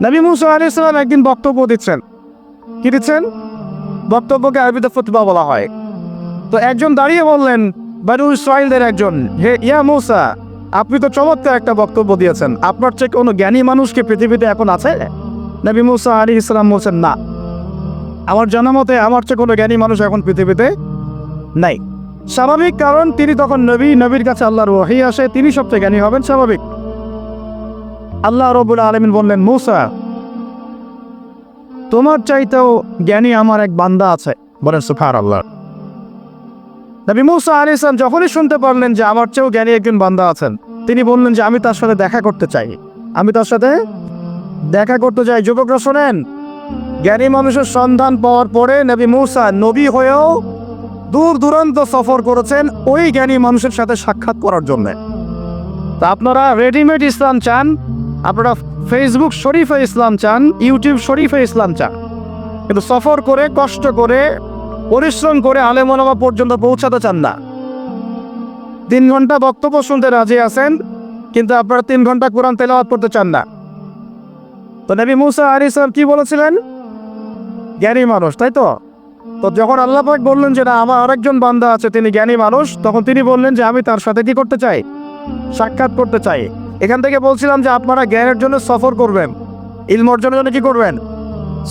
নবী মুসা আলাইহিস সালাম একদিন বক্তব্য দিচ্ছেন। কি দিচ্ছেন? বক্তব্যকে আরবিতে ফুতবা বলা হয়। তো একজন দাঁড়িয়ে বললেন, বনু ইসরাঈলদের একজন, হে ইয়া মুসা, আপনি তো চমৎকার একটা বক্তব্য দিয়েছেন, আপনার চেয়ে কোনো জ্ঞানী মানুষ কি পৃথিবীতে এখন আছে? নবী মুসা আলাইহিস সালাম বলছেন, না, আমার জানা মতে আমার চেয়ে কোনো জ্ঞানী মানুষ এখন পৃথিবীতে নাই। স্বাভাবিক, কারণ তিনি তখন নবী, নবীর কাছে আল্লাহর ওহী আসে, তিনি সবচেয়ে জ্ঞানী হবেন, স্বাভাবিক। আল্লাহ রাব্বুল আলামিন বললেন, মুসা, তোমার চাইতেও জ্ঞানী আমার এক বান্দা আছে। বলেন সুবহানাল্লাহ। নবী মুসা আলাইহিস সালাম যখনই শুনতে পারলেন যে আমার চেয়েও জ্ঞানী একজন বান্দা আছেন, তিনি বললেন যে আমি তার সাথে দেখা করতে চাই, আমি তার সাথে দেখা করতে চাই। যুবকরা শোনেন, জ্ঞানী মানুষের সন্ধান পাওয়ার পরে নবী মুসা নবী হয়েও দূর দূরান্ত সফর করেছেন ওই জ্ঞানী মানুষের সাথে সাক্ষাৎ করার জন্য। তা আপনারা রেডিমেড ইসলাম চান, আপনারা ফেসবুক শরীফে ইসলাম চান, ইউটিউব শরীফে ইসলাম চান, কিন্তু সফর করে, কষ্ট করে, পরিশ্রম করে আলেম ওলামা পর্যন্ত পৌঁছাতে চান না। 3 ঘন্টা বক্তব্য শুনতে রাজি আছেন, কিন্তু আপনারা 3 ঘন্টা কোরআন তেলাওয়াত করতে চান না। তো নবী মুসা আলাইহিস সালাম কি বলেছিলেন? জ্ঞানী মানুষ, তাই তো? তো যখন আল্লাহ পাক বললেন যে না, আমার আরেকজন বান্দা আছে, তিনি জ্ঞানী মানুষ, তখন তিনি বললেন যে আমি তার সাথে কি করতে চাই? সাক্ষাৎ করতে চাই। এখান থেকে বলছিলাম যে আপনারা জ্ঞানের জন্য সফর করবেন, ইলম অর্জনের জন্য কি করবেন?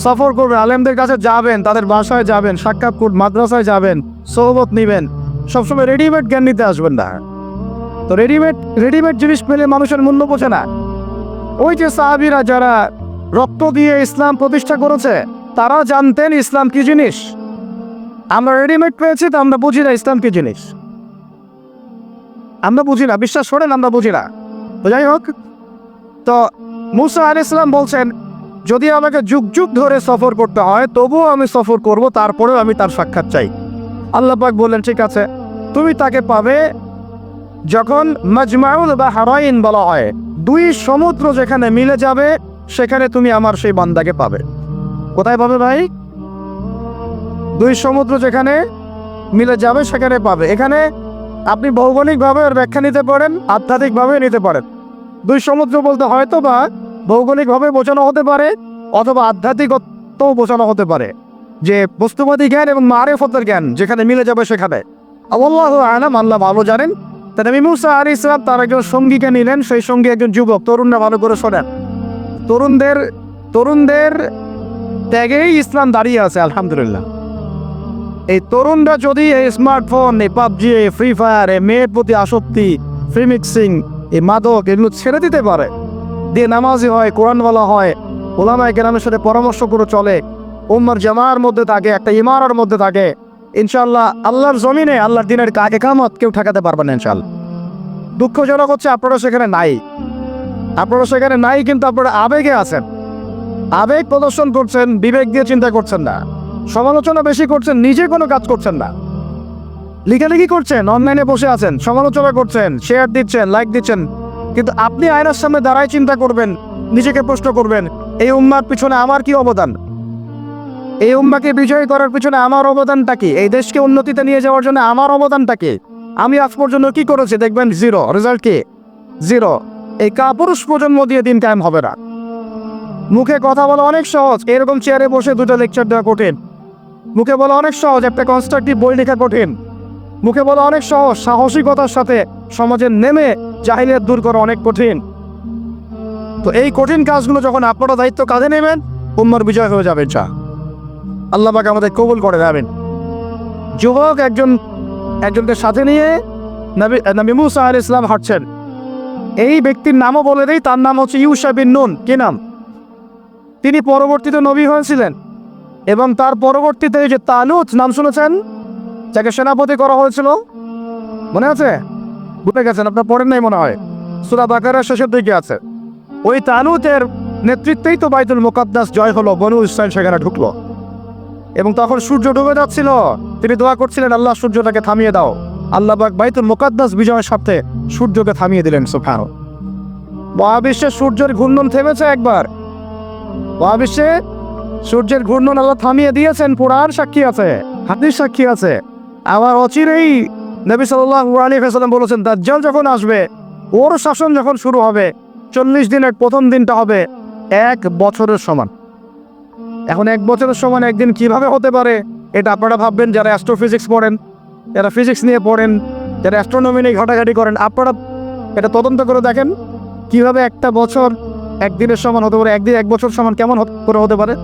সফর করবেন, আলেমদের কাছে যাবেন, তাদের বাসায় যাবেন, সাক্ষাৎ করবেন, মাদ্রাসায় যাবেন, সোহবত নেবেন। সবসময় রেডিমেড জ্ঞান নিতে আসবেন না। তো রেডিমেড জিনিস পেলে মানুষের মূল্য বোঝে না। ওই যে সাহাবীরা যারা রক্ত দিয়ে ইসলাম প্রতিষ্ঠা করেছে, তারা জানতেন ইসলাম কি জিনিস। আমরা রেডিমেড পেয়েছি, তো আমরা বুঝি না ইসলাম কি জিনিস, আমরা বুঝি না, বিশ্বাস করেন, আমরা বুঝি না। তো যাই হোক, তো মুসা আলাইহিস সালাম বলছেন, যদি আমাকে যুগ যুগ ধরে সফর করতে হয় তবুও আমি সফর করব, তারপরেও আমি তার সাক্ষাৎ চাই। আল্লাহ পাক বললেন, ঠিক আছে, তুমি তাকে পাবে যখন মাজমাউল বাহরাইন বলা হয়, 2 সমুদ্র যেখানে মিলে যাবে সেখানে তুমি আমার সেই বান্দাকে পাবে। কোথায় পাবে ভাই? 2 সমুদ্র যেখানে মিলে যাবে সেখানে পাবে। এখানে আপনি ভৌগোলিকভাবে এর ব্যাখ্যা নিতে পারেন, আধ্যাত্মিকভাবে নিতে পারেন। 2 সমুদ্র বলতে হয়তো বা ভৌগোলিকভাবে বোঝানো হতে পারে, অথবা আধ্যাত্মিকতাও বোঝানো হতে পারে, যে বস্তুবাদী জ্ঞান এবং মারিফতের জ্ঞান যেখানে মিলে যাবে সেখানে। আল্লাহু আ'লাম, আল্লাহ ভালো জানেন। তা নবী মুসা আলাইহিস সালাম তার একজন সঙ্গীকে নিলেন, সেই সঙ্গী একজন যুবক। তরুণরা ভালো করে শোনেন, তরুণদের ত্যাগেই ইসলাম দাঁড়িয়ে আছে, আলহামদুলিল্লাহ। এই তরুণরা যদি এই স্মার্টফোন, এই পাবজি, এই ফ্রি ফায়ার, এই মেয়ের প্রতি আসক্তি, ফ্রি মিক্সিং, এই মাদক, এগুলো ছেড়ে দিতে পারে, দিয়ে নামাজি হয়, কোরআন বলা হয়, ওলামায়ে কেরামের সাথে পরামর্শ করে চলে, উম্মার জামার মধ্যে থাকে, একটা ইমারার মধ্যে থাকে, ইনশাআল্লাহ আল্লাহর জমিনে আল্লাহর দিনের ইকামত কেউ ঠেকাতে পারবে না ইনশাআল্লাহ। দুঃখজনক হচ্ছে আপনারা সেখানে নাই, কিন্তু আপনারা আবেগে আছেন, আবেগ প্রদর্শন করছেন, বিবেক দিয়ে চিন্তা করছেন না, সমালোচনা বেশি করছেন, নিজে কোনো কাজ করছেন না, লেখালেখি করছেন, অনলাইনে বসে আছেন, সমালোচনা করছেন, শেয়ার দিচ্ছেন, লাইক দিচ্ছেন, কিন্তু আপনি আয়নার সামনে দাঁড়ায় চিন্তা করবেন, নিজেকে প্রশ্ন করবেন, এই উম্মার পিছনে আমার কি অবদান? এই উম্মাকে বিজয়ী করার পিছনে আমার অবদানটা কি? এই দেশকে উন্নতিতে নিয়ে যাওয়ার জন্য আমার অবদানটা কি? আমি আজ পর্যন্ত কি করেছি? দেখবেন জিরো, রেজাল্ট কি? জিরো। এই কাপুরুষ প্রজন্ম দিয়ে দিন কায়েম হবে না। মুখে কথা বলা অনেক সহজ, এরকম চেয়ারে বসে 2টা লেকচার দেওয়া কঠিন। মুখে বলা অনেক সহজ, একটা কনস্ট্রাকটিভ বই লেখা কঠিন। মুখে বলা অনেক সহজ, সাহসিকতার সাথে সমাজে নেমে জাহিলিয়াত দূর করা অনেক কঠিন। তো এই কঠিন কাজগুলো যখন আপনারা দায়িত্ব কাঁধে নেবেন, উম্মার বিজয় হয়ে যাবে ইনশাআল্লাহ। আল্লাহ পাক আমাদের কবুল করে নেবেন। যুবক একজনকে সাথে নিয়ে নবী মুসা আলাইহিস সালাম হাঁটছেন। এই ব্যক্তির নামও বলে দেই, তার নাম হচ্ছে ইউশা বিন নুন। কি নাম? তিনি পরবর্তীতে নবী হয়েছিলেন, এবং তার পরবর্তীতে যে তালুত নাম শুনেছেন, যাকে সেনাপতি করা হয়েছিল, মনে আছে? ভুলে গেছেন, আপনার পড়েন নাই মনে হয়, সূরা বাকারার শেষের দিকে আছে। ওই তালুতের নেতৃত্বেই তো বাইতুল মুকাদ্দাস জয় হলো, বনু ইসরাইল সেখানে ঢুকলো, এবং তখন সূর্য ডুবে যাচ্ছিল। তিনি দোয়া করছিলেন, আল্লাহ সূর্যটাকে থামিয়ে দাও। আল্লাহ পাক বাইতুল মুকাদ্দাস বিজয়ের সাথে সূর্যকে থামিয়ে দিলেন। সুবহানাল্লাহ। মহাবিশ্বে সূর্যের ঘূর্ণন থেমেছে একবার, মহাবিশ্বে সূর্যের ঘূর্ণন আল্লাহ থামিয়ে দিয়েছেন, পুরাণ সাক্ষী আছে, হাদিস সাক্ষী আছে। আবার অচিরেই নবী সাল্লাল্লাহু আলাইহি ওয়াসাল্লাম বলেছেন, দাজ্জাল যখন আসবে, ওর শাসন যখন শুরু হবে, 40 দিনের প্রথম দিনটা হবে 1 বছরের সমান। এখন 1 বছরের সমান একদিন কিভাবে হতে পারে এটা আপনারা ভাববেন, যারা অ্যাস্ট্রোফিজিক্স পড়েন, যারা ফিজিক্স নিয়ে পড়েন, যারা অ্যাস্ট্রোনমি নিয়ে ঘাটাঘাটি করেন, আপনারা এটা তদন্ত করে দেখেন কিভাবে একটা বছর একদিনের সমান হতে পারে, একদিন 1 বছর সমান কেমন করে হতে পারে।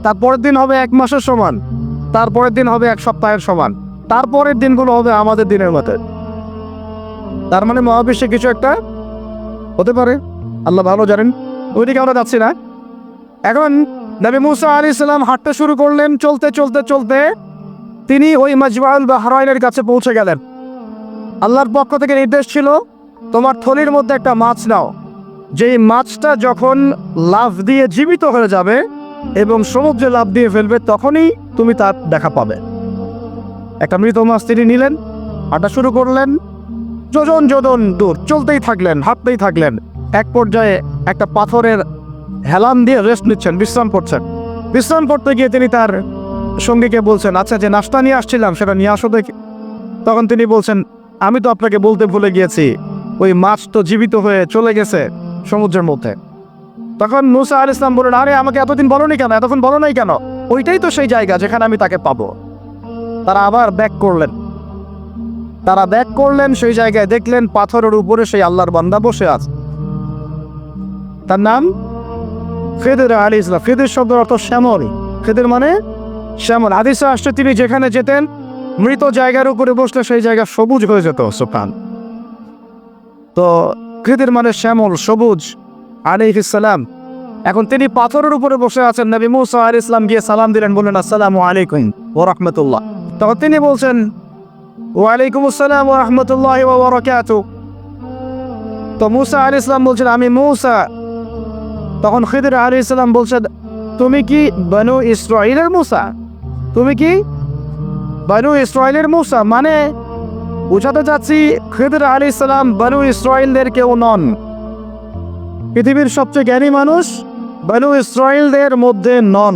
তারপরের দিন হবে 1 মাসের সমান, তারপরের দিন হবে 1 সপ্তাহের সমান, তারপরের দিনগুলো হবে আমাদের দিনের মতো। তার মানে মহাবিশ্বে কিছু একটা হতে পারে, আল্লাহ ভালো জানেন। ওইদিকে আমরা যাচ্ছি না। এখন নবী মুসা আলাইহিস সালাম হাঁটতে শুরু করলেন। চলতে চলতে চলতে তিনি ওই মাজমাউল বাহরাইনের কাছে পৌঁছে গেলেন। আল্লাহর পক্ষ থেকে নির্দেশ ছিল, তোমার থলির মধ্যে একটা মাছ নাও, যেই মাছটা যখন লাফ দিয়ে জীবিত হয়ে যাবে এবং সমুদ্রে লাফ দিয়ে ফেলবে তখনই তুমি তার দেখা পাবে। একটা মৃত মাছ তিনি নিলেন, হাঁটা শুরু করলেন। যোজন যোজন দূর চলতেই থাকলেন, হাঁটতেই থাকলেন। এক পর্যায়ে একটা পাথরের হেলান দিয়ে রেস্ট নিচ্ছেন, বিশ্রাম করছেন। বিশ্রাম করতে গিয়ে তিনি তার সঙ্গীকে বলছেন, আচ্ছা যে নাস্তা নিয়ে আসছিলাম সেটা নিয়ে আসো দেখি। তখন তিনি বলছেন, আমি তো আপনাকে বলতে ভুলে গিয়েছি, ওই মাছ তো জীবিত হয়ে চলে গেছে সমুদ্রের মধ্যে। তখন মুসা আলাইহিস সালাম বললেন, আরে আমাকে এতদিন বলোনি কেন, এতক্ষণ বলো নাই কেন? ওইটাই তো সেই জায়গা যেখানে আমি তাকে পাবো। তারা আবার ব্যাক করলেন, সেই জায়গায় দেখলেন পাথরের উপরে সেই আল্লাহর বান্দা বসে আছে। তার নাম খিদির আলাইহিস সালাম। খিদির শব্দের অর্থ শ্যামল। খিদির মানে শ্যামল। হাদিসে আসছে তিনি যেখানে যেতেন মৃত জায়গার উপরে বসলে সেই জায়গা সবুজ হয়ে যেত। সুবহান। তো খিদির মানে শ্যামল, সবুজ আলাইহিস সালাম। এখন তিনি পাথরের উপরে বসে আছেন। নবী মুসা আলাইহিস সালাম গিয়ে সালাম দিলেন, বললেন আসসালামু আলাইকুম ওয়া রাহমাতুল্লাহ। তখন তিনি বলছেন, ওয়া আলাইকুম আসসালাম ওয়া রাহমাতুল্লাহি ওয়া বারাকাতুহু। তো মুসা আলাইহিস সালাম বলছেন, আমি মুসা। তখন খিদির আলাইহিস সালাম বলছেন, তুমি কি বনু ইসরাইলের মুসা? তুমি কি বনু ইসরাইলের মুসা? মানে বুঝাতে চাচ্ছি খিদির আলাইহিস সালাম বনু ইসরাইলদের কেউ নন। পৃথিবীর সবচেয়ে জ্ঞানী মানুষ বনু ইসরাইলদের মধ্যে নন,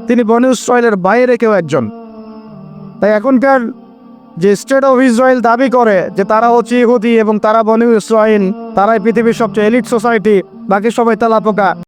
তিনি বনু ইসরাইলের বাইরে কেউ একজন। তাই এখনকার যে স্টেট অফ ইসরায়েল দাবি করে যে তারা হচ্ছে ইহুদি এবং তারা বনু ইসরাইল, তারাই পৃথিবীর সবচেয়ে এলিট সোসাইটি, বাকি সবাই তেলাপোকা।